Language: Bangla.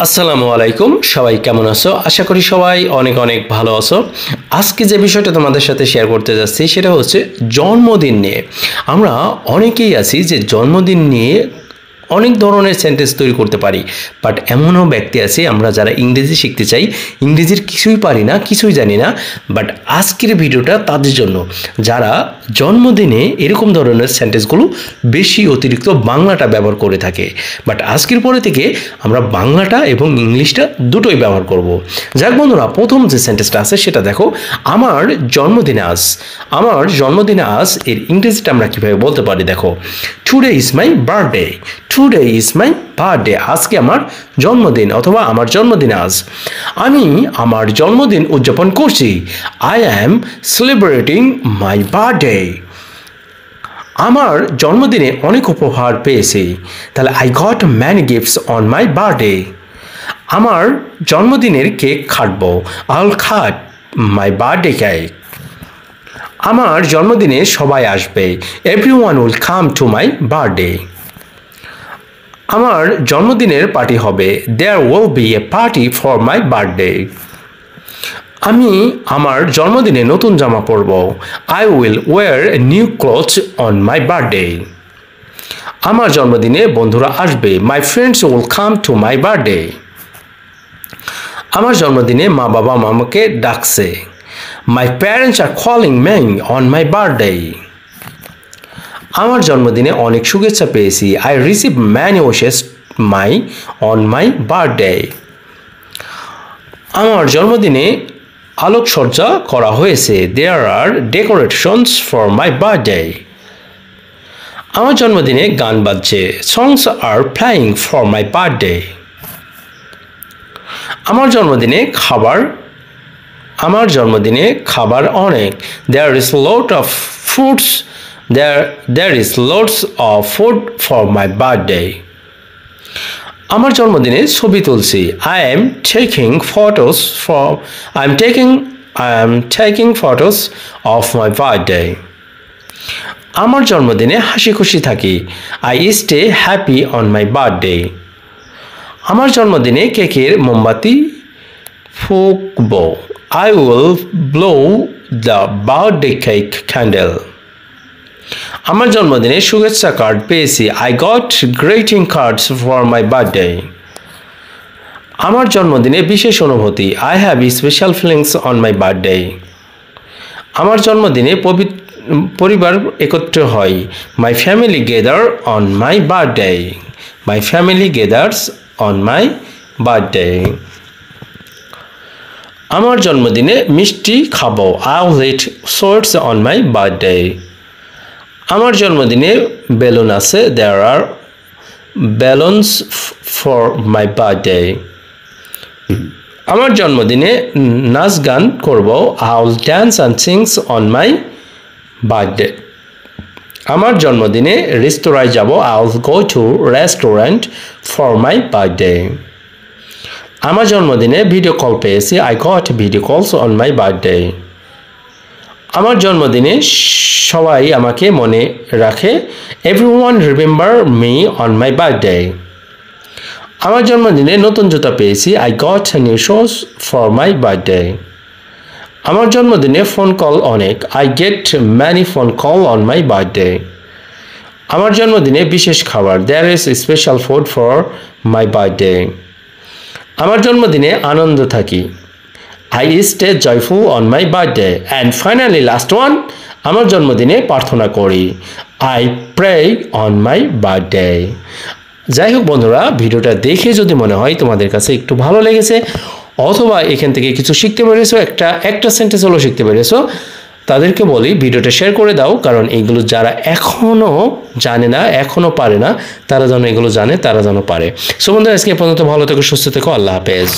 আসসালামু আলাইকুম, সবাই কেমন আছো? আশা করি সবাই অনেক অনেক ভালো আছো। আজকে যে বিষয়টা তোমাদের সাথে শেয়ার করতে যাচ্ছি সেটা হচ্ছে জন্মদিন নিয়ে। আমরা অনেকেই আছি যে জন্মদিন নিয়ে অনেক ধরনের সেন্টেন্স তৈরি করতে পারি, বাট এমনও ব্যক্তি আছে আমরা যারা ইংরেজি শিখতে চাই, ইংরেজির কিছুই পারি না, কিছুই জানি না। বাট আজকের ভিডিওটা তাদের জন্য যারা জন্মদিনে এরকম ধরনের সেন্টেন্সগুলো বেশি অতিরিক্ত বাংলাটা ব্যবহার করে থাকে। বাট আজকের পরে থেকে আমরা বাংলাটা এবং ইংলিশটা দুটোই ব্যবহার করব। যাক বন্ধুরা, প্রথম যে সেন্টেন্সটা আছে সেটা দেখো, আমার জন্মদিন আজ। আমার জন্মদিন আজ এর ইংরেজিটা আমরা কীভাবে বলতে পারি দেখো, today is my birthday. Today is my birthday, আজকে আমার জন্মদিন অথবা আমার জন্মদিন আজ। আমি আমার জন্মদিন উদযাপন করছি। I am celebrating my birthday. আমার জন্মদিনে অনেক উপহার পেয়েছি। তাহলে I got many gifts on my birthday. আমার জন্মদিনের কেক কাটবো। I will cut my birthday cake. আমার জন্মদিনে সবাই আসবে। Everyone will come to my birthday. আমার জন্মদিনের পার্টি হবে। There will be a party for my birthday. আমি আমার জন্মদিনে নতুন জামা পরব। I will wear new clothes on my birthday. আমার জন্মদিনে বন্ধুরা আসবে। My friends will come to my birthday. আমার জন্মদিনে মা বাবা আমাকে ডাকছে। My parents are calling me on my birthday. আমার জন্মদিনে অনেক শুভেচ্ছা পেয়েছি। I receive many wishes on my birthday. আমার জন্মদিনে আলোকসজ্জা করা হয়েছে। There are decorations for my birthday. আমার জন্মদিনে গান বাজছে। Songs are playing for my birthday. আমার জন্মদিনে খাবার অনেক। There is lot of foods There is lots of food for my birthday. আমার জন্মদিনে ছবি তুলছি। I am taking photos of my birthday. আমার জন্মদিনে হাসি খুশি থাকি। I stay happy on my birthday. আমার জন্মদিনে কেকের মোমবাতি ফুঁকবো। I will blow the birthday cake candle. আমার জন্মদিনে শুভেচ্ছা কার্ড পেয়েছি। I got greeting cards for my birthday. আমার জন্মদিনে বিশেষ অনুভূতি। I have special feelings on my birthday. আমার জন্মদিনে পরিবার একত্র হয়। My family gather on my birthday. My family gathers on my birthday. আমার জন্মদিনে মিষ্টি খাবো। I will eat sweets on my birthday. আমার জন্মদিনে বেলুন আছে। There are balloons for my birthday. আমার জন্মদিনে নাচ গান করব। I will dance and sings on my birthday. আমার জন্মদিনে রেস্তোরাঁয় যাব। I will go to restaurant for my birthday. আমার জন্মদিনে ভিডিও কল পেয়েছি। I got video calls on my birthday. আমার জন্মদিনে সবাই আমাকে মনে রাখে। Everyone remember me on my birthday. আমার জন্মদিনে নতুন জুতা পেয়েছি। I got new shoes for my birthday. আমার জন্মদিনে ফোন কল অনেক। I get many phone call on my birthday. আমার জন্মদিনে বিশেষ খাবার। There is special food for my birthday. আমার জন্মদিনে আনন্দ থাকি। I stay joyful on my birthday. And finally last one, আমার জন্মদিনে প্রার্থনা করি। I pray on my birthday. যাই হোক বন্ধুরা, ভিডিওটা দেখে যদি মনে হয় তোমাদের কাছে একটু ভালো লেগেছে অথবা এখান থেকে কিছু শিখতে পেরেছো, একটা সেন্টেন্স হলো শিখতে পেরেছো, তাদেরকে বলি ভিডিওটা শেয়ার করে দাও, কারণ এইগুলো যারা এখনও জানে না, এখনও পারে না, তারা যেন এগুলো জানে, তারা যেন পারে। সো বন্ধুরা, আজকে পর্যন্ত ভালো থেকো, সুস্থ থেকো, আল্লাহ হাফেজ।